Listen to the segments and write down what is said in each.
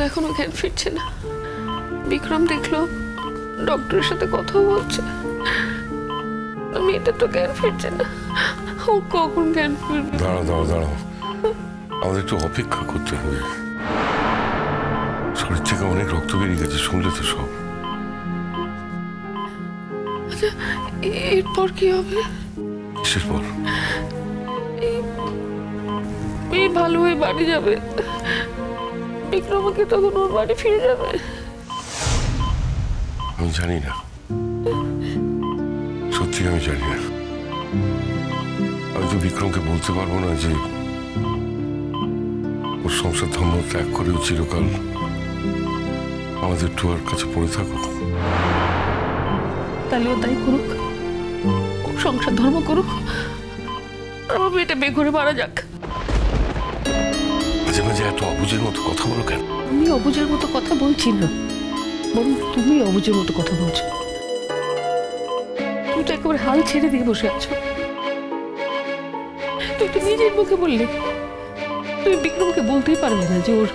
এখনো জ্ঞান ফিরছে না। বিক্রম দেখলো ডক্টরের সাথে কথা বলছে, মেয়েটা তো জ্ঞান ফিরছে না। ও কখন জ্ঞান ফিরবে? দাঁড়াও দাঁড়াও দাঁড়াও, আমাদের একটু অপেক্ষা করতে হবে। শরীর থেকে অনেক রক্ত বেরিয়ে গেছে, শুনলে তো সব। আচ্ছা, এরপর কি হবে? কিসের পর? এই ভালো হয়ে বাড়ি যাবে, বিক্রমকে তখন ওর বাড়ি ফিরে যাবে। আমি জানি না, সত্যি আমি জানি না। আমি তো বিক্রমকে বলতে পারবো না যে ওর সংসার ধর্ম ত্যাগ করে চিরকাল আমাদের টুয়ার কাছে পড়ে থাকুক। তাহলে ও তাই করুক, সংসার ধর্ম করুক, আমার মেয়েটা বেঘরে মারা যাক। মাঝে মাঝে এত অবুঝের মতো কথা বলো কেন? আমি অবুঝের মতো কথা বলছি না, বরং তুমি অবুঝের মতো কথা বলছো। তুমি তো একেবারে হাল ছেড়ে দিয়ে বসে আছো। তুই তো নিজের মুখে বললে তুমি বিক্রমকে বলতেই পারবে না যে ওর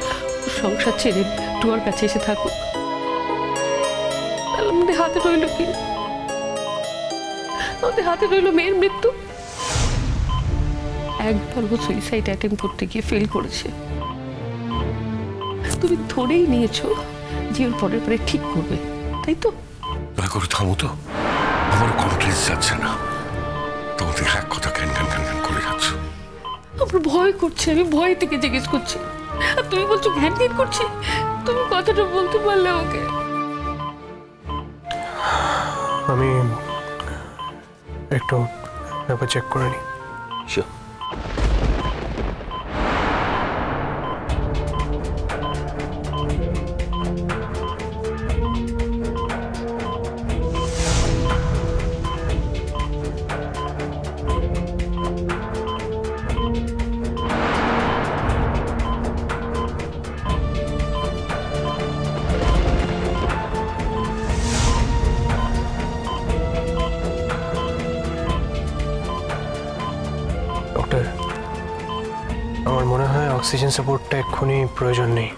সংসার ছেড়ে টুয়ার কাছে এসে থাকুক। তাহলে আমাদের হাতে রইল কি? আমাদের হাতে রইল মেয়ের মৃত্যু। একবার ও সুইসাইড অ্যাটেম্প করতে গিয়ে ফেল করেছে, তুমি ধরেই নিয়েছো যে ওর পরে পরে ঠিক করবে, তাই তো? দয়া করে থামো তো, আমার কনফিডেন্স যাচ্ছে না। তোমাদের এক কথা ক্যান ক্যান ক্যান ক্যান করে যাচ্ছ। আমার ভয় করছে, আমি ভয় থেকে জিজ্ঞেস করছি, আর তুমি বলছো ঘ্যান ঘ্যান করছি। তুমি কথাটা বলতে পারলে ওকে? আমি একটু ব্যাপার চেক করে নিই। শিওর। ডক্টর, আমার মনে হয় অক্সিজেন সাপোর্টটা এক্ষুনি প্রয়োজন নেই।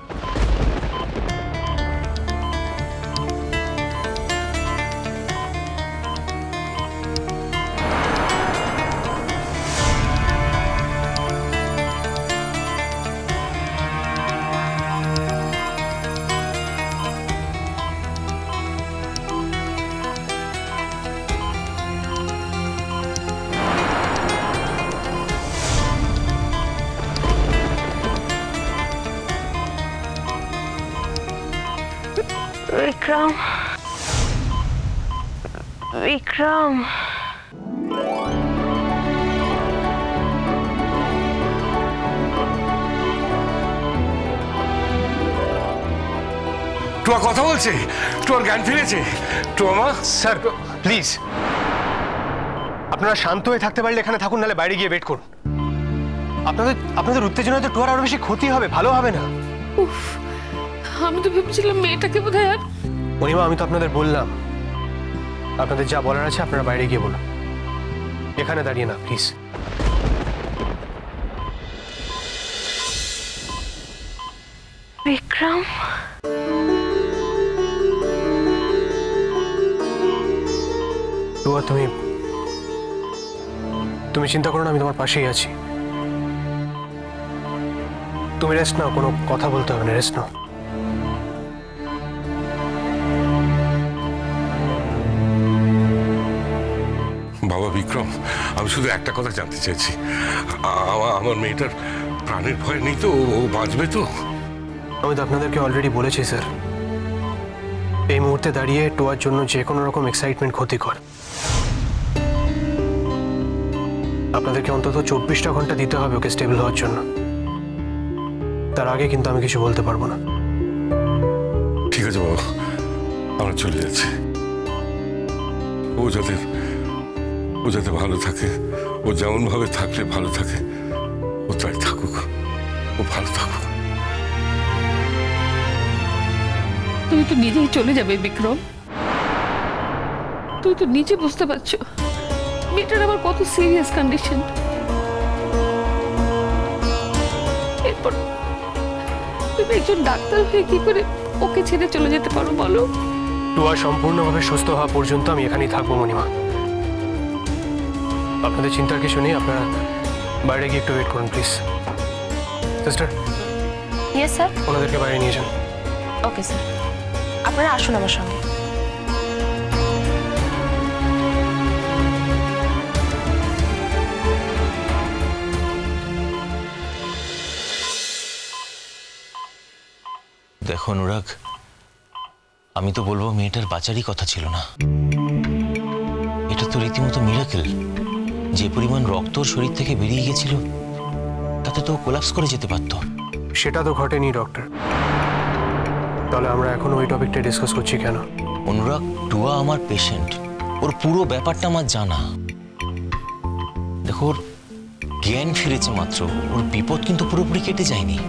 विक्रम, विक्रम, টুয়া কথা বলছে, টুয়ার জ্ঞান ফিরেছে। টুয়া মা। স্যার প্লিজ, আপনারা শান্ত হয়ে থাকতে পারলে এখানে থাকুন, নাহলে বাইরে গিয়ে ওয়েট করুন। আপনাদের উত্তেজনায় তো টুয়ার আরো বেশি ক্ষতি হবে, ভালো হবে না। উফ, আমি তো ভেবেছিলাম মেয়েটাকে বোধহয়। আর মণিমা, আমি তো আপনাদের বললাম, আপনাদের যা বলার আছে আপনারা বাইরে গিয়ে বলুন, এখানে দাঁড়িয়ে না প্লিজ। বিক্রম, টুয়া, তুমি চিন্তা করো না, আমি তোমার পাশেই আছি। তুমি রেস্ট নাও, কোনো কথা বলতে হবে না, রেস্ট নাও। বাবা বিক্রম, আমি শুধু একটা কথা জানতে চাইছি, আমার মেয়েটার প্রাণের ভয় নেই তো? ও বাঁচবে তো? আমি তো আপনাদেরকে অলরেডি বলেছি স্যার, এই মুহূর্তে দাঁড়িয়ে টুয়ার জন্য যে কোনো রকম এক্সাইটমেন্ট ক্ষতিকর। আপনাদেরকে অন্তত 24টা ঘন্টা দিতে হবে ওকে স্টেবল হওয়ার জন্য, তার আগে কিন্তু আমি কিছু বলতে পারবো না। ঠিক আছে বাবা, আমরা চলে যাচ্ছি। ও যাতে ভালো থাকে, ও যেমন ভাবে থাকলে ভালো থাকে, ও তাই থাকুক, ও ভালো থাকুক। তুমি তো নিজেই চলে যাবে বিক্রম, তুই তো নিজে বুঝতে পারছো মেয়েটার আবার কত সিরিয়াস কন্ডিশন। এরপর তুমি তুমি একজন ডাক্তার হয়ে কি করে ওকে ছেড়ে চলে যেতে পারো বলো? টুয়া সম্পূর্ণভাবে সুস্থ হওয়া পর্যন্ত আমি এখানেই থাকবো মণিমা। আপনাদের চিন্তার কিছু নেই, আপনারা বাইরে গিয়ে একটু ওয়েট করুন প্লিজ। Sister, yes sir. ওনাদেরকে বাইরে নিয়ে যান। ওকে স্যার, আপনারা আসুন আমার সঙ্গে। দেখো অনুরাগ, আমি তো বলবো মেয়েটার বাঁচারই কথা ছিল না। এটা তো রীতিমতো মিরাকেল। যে পরিমাণ রক্ত ওর শরীর থেকে বেরিয়ে গেছিল তাতে তো কোলাপস করে যেতে পারতো। সেটা তো ঘটেনি ডক্টর। তাহলে আমরা এখন ওই টপিকটা ডিসকাস করছি কেন? অনুরাগ, টুয়া আমার পেশেন্ট, ওর পুরো ব্যাপারটা আমার জানা। দেখো, ওর জ্ঞান ফিরেছে মাত্র, ওর বিপদ কিন্তু পুরোপুরি কেটে যায়নি।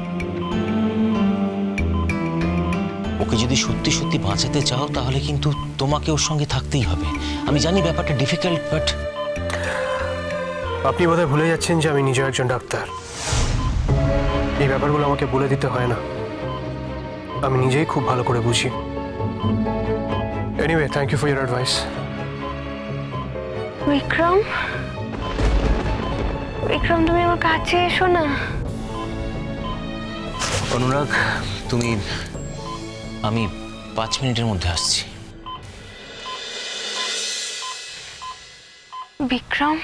ওকে যদি সত্যি সত্যি বাঁচাতে চাও তাহলে কিন্তু তোমাকে ওর সঙ্গে থাকতেই হবে। আমি জানি ব্যাপারটা ডিফিকাল্ট, বাট আপনি বোধহয় ভুলে যাচ্ছেন যে আমি নিজে একজন ডাক্তার। এই ব্যাপারগুলো আমাকে বলে দিতে হয় না, আমি নিজেই খুব ভালো করে বুঝি। Anyway, thank you for your advice. Vikram, Vikram, তুমি আমার কাছে এসো না। অনুরাগ, আমি 5 মিনিটের মধ্যে আসছি। বিক্রম,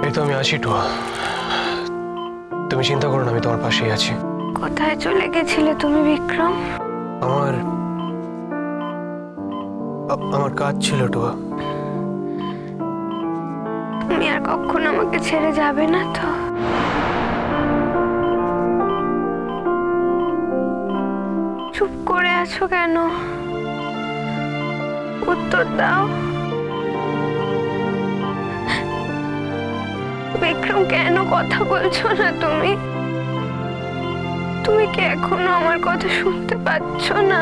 এই তো আমি আসি টুয়া, তুমি চিন্তা করো না, আমি তোমার পাশেই আছি। কোথায় চলে গেছিলে তুমি বিক্রম? আমার কাজ ছিল টুয়া। তুমি আর কখনো আমাকে ছেড়ে যাবে না তো? চুপ করে আছো কেন? উত্তর দাও বিক্রম। কেন কথা বলছো না তুমি? তুমি কি এখনো আমার কথা শুনতে পাচ্ছ না?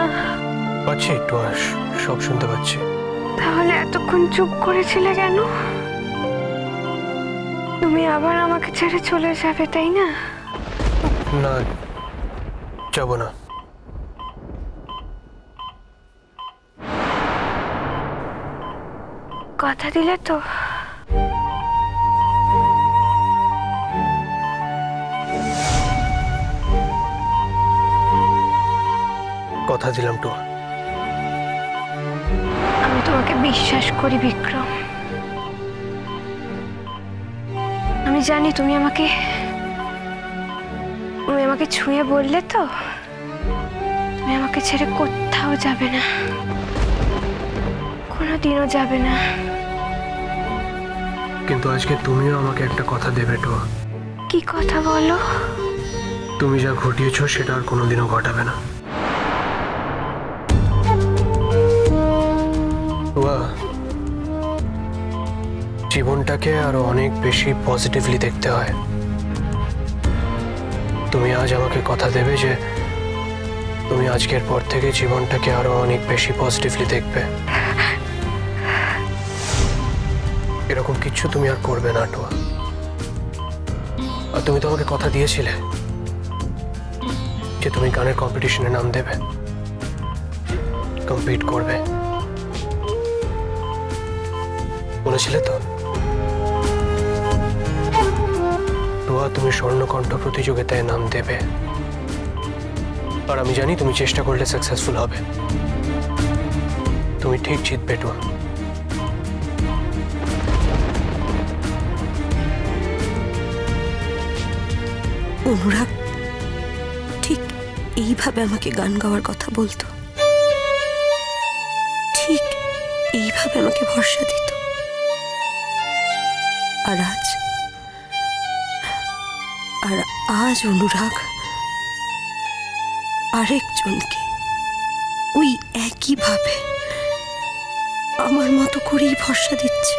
পাচ্ছি টুয়া, সব শুনতে পাচ্ছি। তাহলে এতক্ষণ চুপ করেছিলে কেন? তুমি আবার আমাকে ছেড়ে চলে যাবে, তাই না? না, যাব না। কথা দিলে তো? কথা দিলাম টুয়া। আমি তোমাকে বিশ্বাস করি বিক্রম। আমি জানি তুমি আমাকে ছুঁয়ে বললে তো তুমি আমাকে ছেড়ে কোথাও যাবে না, কোনোদিনও যাবে না। কিন্তু আজকে তুমিও আমাকে একটা কথা দেবে টুয়া। কি কথা বলো? তুমি যা ঘটিয়েছো সেটা আর কোনোদিনও ঘটাবে না। টুয়া, জীবনটাকে আরো অনেক বেশি পজিটিভলি দেখতে হয়। তুমি আজ আমাকে কথা দেবে যে তুমি আজকের পর থেকে জীবনটাকে আরো অনেক বেশি পজিটিভলি দেখবে। এরকম কিছু তুমি আর করবে না টুয়া। আর তুমি তো আমাকে কথা দিয়েছিলে যে তুমি গানের কম্পিটিশনে নাম দেবে, কম্পিট করবে, বলেছিলে তো? টুয়া, তুমি স্বর্ণকণ্ঠ প্রতিযোগিতায় নাম দেবে, আর আমি জানি তুমি চেষ্টা করলে সাকসেসফুল হবে। তুমি ঠিক জিতবে টুয়া। অনুরাগ ঠিক এইভাবে আমাকে গান গাওয়ার কথা বলতো, ঠিক এইভাবে আমাকে ভরসা দিত। আর আজ অনুরাগ আরেকজনকে ওই একইভাবে আমার মতো করেই ভরসা দিচ্ছে।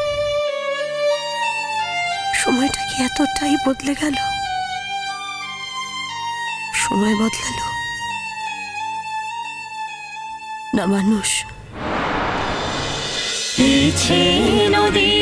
সময়টা কি এতটাই বদলে গেল? সময় বদলালো না মানুষ? নদী